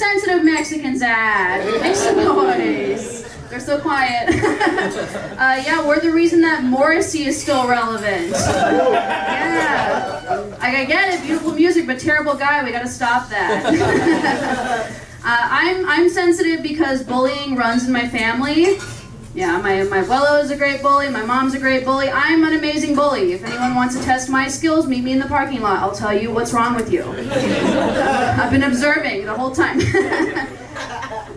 sensitive Mexicans at? Make some noise. They're so quiet. Yeah, we're the reason that Morrissey is still relevant. Yeah. I get it, beautiful music, but terrible guy, we gotta stop that. I'm sensitive because bullying runs in my family. Yeah, my abuelo is a great bully, my mom's a great bully. I'm an amazing bully. If anyone wants to test my skills, meet me in the parking lot. I'll tell you what's wrong with you. I've been observing the whole time.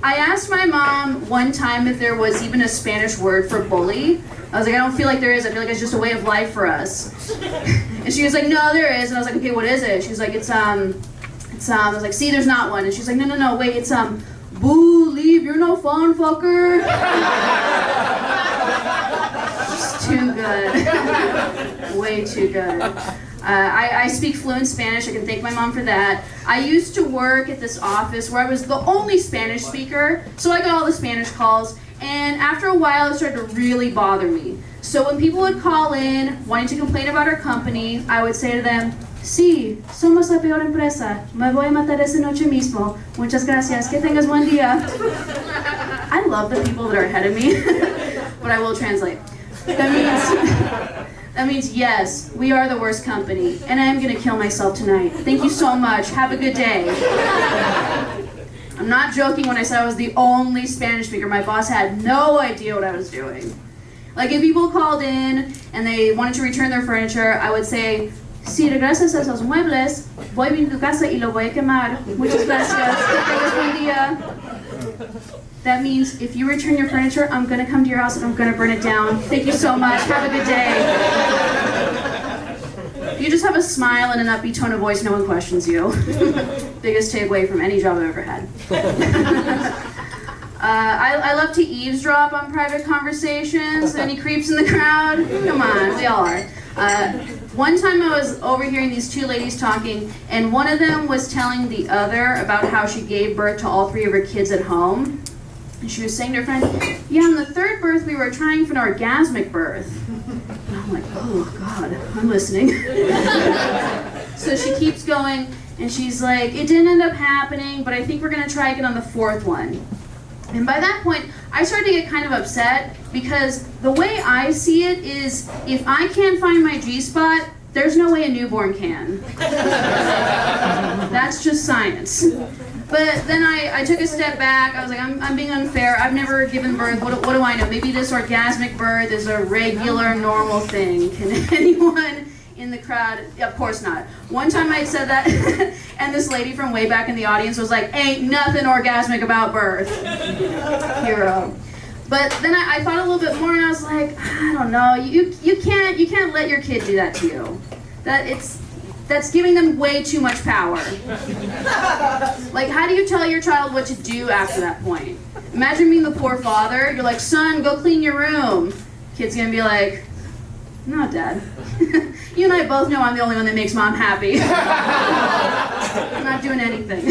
I asked my mom one time if there was even a Spanish word for bully. I was like, I don't feel like there is. I feel like it's just a way of life for us. And she was like, no, there is. And I was like, okay, what is it? She was like, I was like, see, there's not one. And she's like, no, wait, it's, boo, leave, you're no fun, fucker. Just too good. Way too good. I speak fluent Spanish. I can thank my mom for that. I used to work at this office where I was the only Spanish speaker, so I got all the Spanish calls, and after a while it started to really bother me. So when people would call in wanting to complain about our company, I would say to them, sí, somos la peor empresa. Me voy a matar esa noche mismo. Muchas gracias. Que tengas buen día. I love the people that are ahead of me, but I will translate. That means yes, we are the worst company, and I am going to kill myself tonight. Thank you so much. Have a good day. I'm not joking when I said I was the only Spanish speaker. My boss had no idea what I was doing. Like if people called in and they wanted to return their furniture, I would say, si regresas esos muebles, voy a venir a tu casa y lo voy a quemar. Muchas gracias. Que tengas buen día. That means if you return your furniture, I'm going to come to your house and I'm going to burn it down. Thank you so much. Have a good day. If you just have a smile and an upbeat tone of voice, no one questions you. Biggest takeaway from any job I've ever had. I love to eavesdrop on private conversations. Any creeps in the crowd? Come on, we all are. One time I was overhearing these two ladies talking, and one of them was telling the other about how she gave birth to all three of her kids at home. And she was saying to her friend, yeah, on the third birth we were trying for an orgasmic birth. And I'm like, oh God, I'm listening. So she keeps going, and she's like, it didn't end up happening, but I think we're gonna try again on the fourth one. And by that point, I started to get kind of upset because the way I see it is if I can't find my G-spot, there's no way a newborn can. That's just science. But then I took a step back. I was like, I'm being unfair. I've never given birth. What do I know? Maybe this orgasmic birth is a regular, normal thing. Can anyone in the crowd? Of course not. One time I said that, and this lady from way back in the audience was like, ain't nothing orgasmic about birth. Hero. But then I thought a little bit more, and I was like, I don't know. You can't let your kid do that to you. That's giving them way too much power. Like, how do you tell your child what to do after that point? Imagine being the poor father. You're like, son, go clean your room. Kid's gonna be like, no, Dad. You and I both know I'm the only one that makes Mom happy. I'm not doing anything.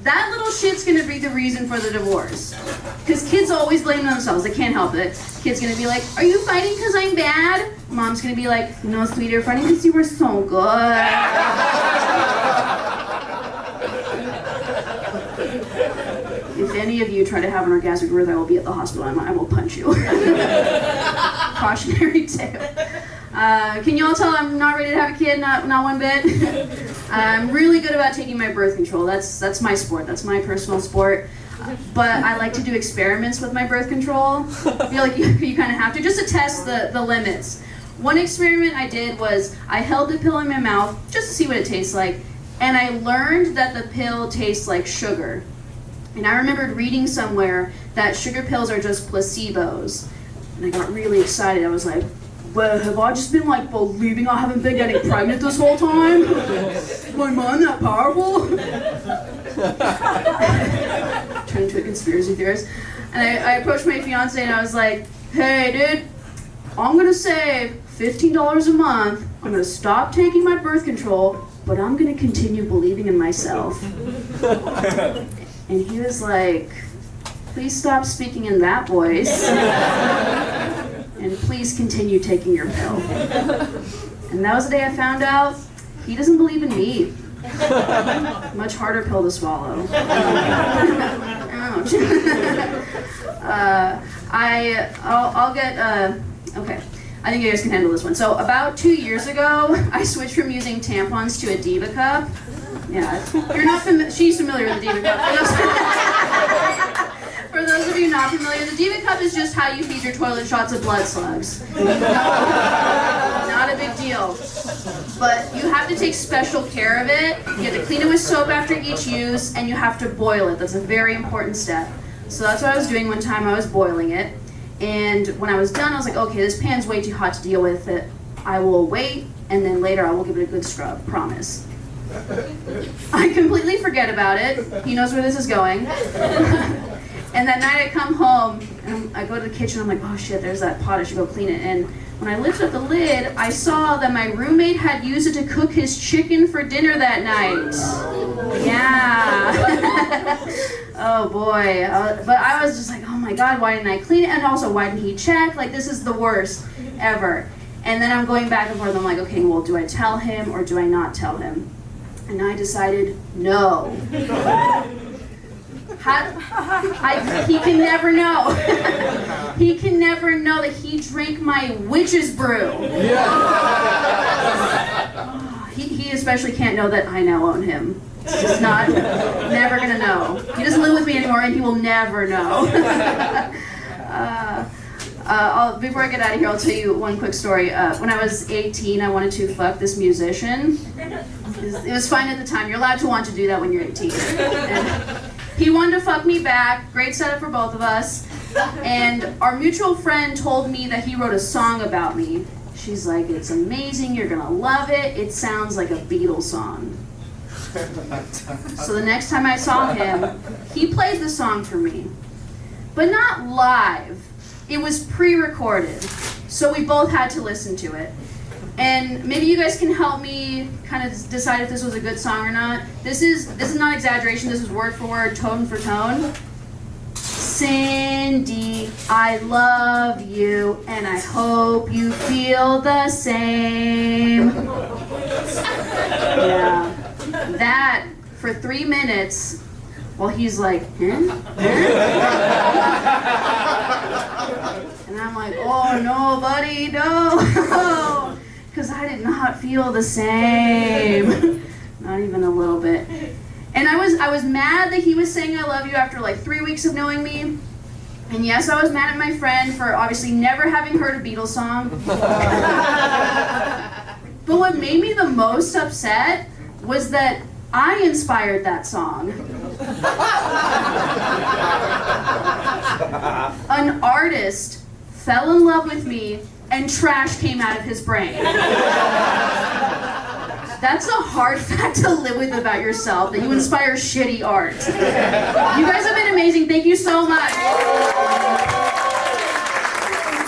That little shit's gonna be the reason for the divorce. Because kids always blame themselves, they can't help it. Kid's gonna be like, are you fighting because I'm bad? Mom's gonna be like, no, sweetie, you're fighting because you were so good. If any of you try to have an orgasmic birth, I will be at the hospital. I will punch you. Cautionary tale. Can you all tell I'm not ready to have a kid? Not one bit. I'm really good about taking my birth control. That's my sport. That's my personal sport. But I like to do experiments with my birth control. I feel like you kind of have to, just to test the limits. One experiment I did was I held the pill in my mouth just to see what it tastes like, and I learned that the pill tastes like sugar. And I remembered reading somewhere that sugar pills are just placebos. And I got really excited. I was like, well, have I just been like believing I haven't been getting pregnant this whole time? Is my mind that powerful? Turned into a conspiracy theorist. And I approached my fiance and I was like, hey dude, I'm gonna save $15 a month. I'm gonna stop taking my birth control, but I'm gonna continue believing in myself. And he was like, please stop speaking in that voice. And please continue taking your pill. And that was the day I found out he doesn't believe in me. Much harder pill to swallow. Ouch. I'll get, okay. I think you guys can handle this one. So about 2 years ago, I switched from using tampons to a Diva cup. Yeah, you're not she's familiar with the Diva cup. For those of you not familiar, the Diva cup is just how you feed your toilet shots of blood slugs. Not a big deal. But you have to take special care of it. You have to clean it with soap after each use, and you have to boil it. That's a very important step. So that's what I was doing one time. I was boiling it. And when I was done, I was like, okay, this pan's way too hot to deal with it. I will wait, and then later I will give it a good scrub, promise. I completely forget about it. He knows where this is going. And that night I come home, and I go to the kitchen, I'm like, oh shit, there's that pot, I should go clean it. And when I lifted up the lid, I saw that my roommate had used it to cook his chicken for dinner that night. Yeah. Oh boy. But I was just like, oh my god, why didn't I clean it? And also, why didn't he check? Like, this is the worst ever. And then I'm going back and forth. I'm like, okay, well, do I tell him or do I not tell him? And I decided, no. He can never know. He can never know that he drank my witch's brew. He especially can't know that I now own him. He's just never gonna know. He doesn't live with me anymore, and he will never know. Before I get out of here, I'll tell you one quick story. When I was 18, I wanted to fuck this musician. It was fine at the time. You're allowed to want to do that when you're 18. And he wanted to fuck me back. Great setup for both of us. And our mutual friend told me that he wrote a song about me. She's like, it's amazing, you're gonna love it. It sounds like a Beatles song. So the next time I saw him, he played the song for me. But not live. It was pre-recorded. So we both had to listen to it. And maybe you guys can help me kind of decide if this was a good song or not. This is not exaggeration, this is word for word, tone for tone. Cindy, I love you, and I hope you feel the same. Yeah. That, for 3 minutes, while he's like, huh? And I'm like, oh no, buddy, no. Because I did not feel the same. Not even a little bit. And I was mad that he was saying I love you after like 3 weeks of knowing me. And yes, I was mad at my friend for obviously never having heard a Beatles song. But what made me the most upset was that I inspired that song. An artist fell in love with me and trash came out of his brain. That's a hard fact to live with about yourself, that you inspire shitty art. You guys have been amazing. Thank you so much.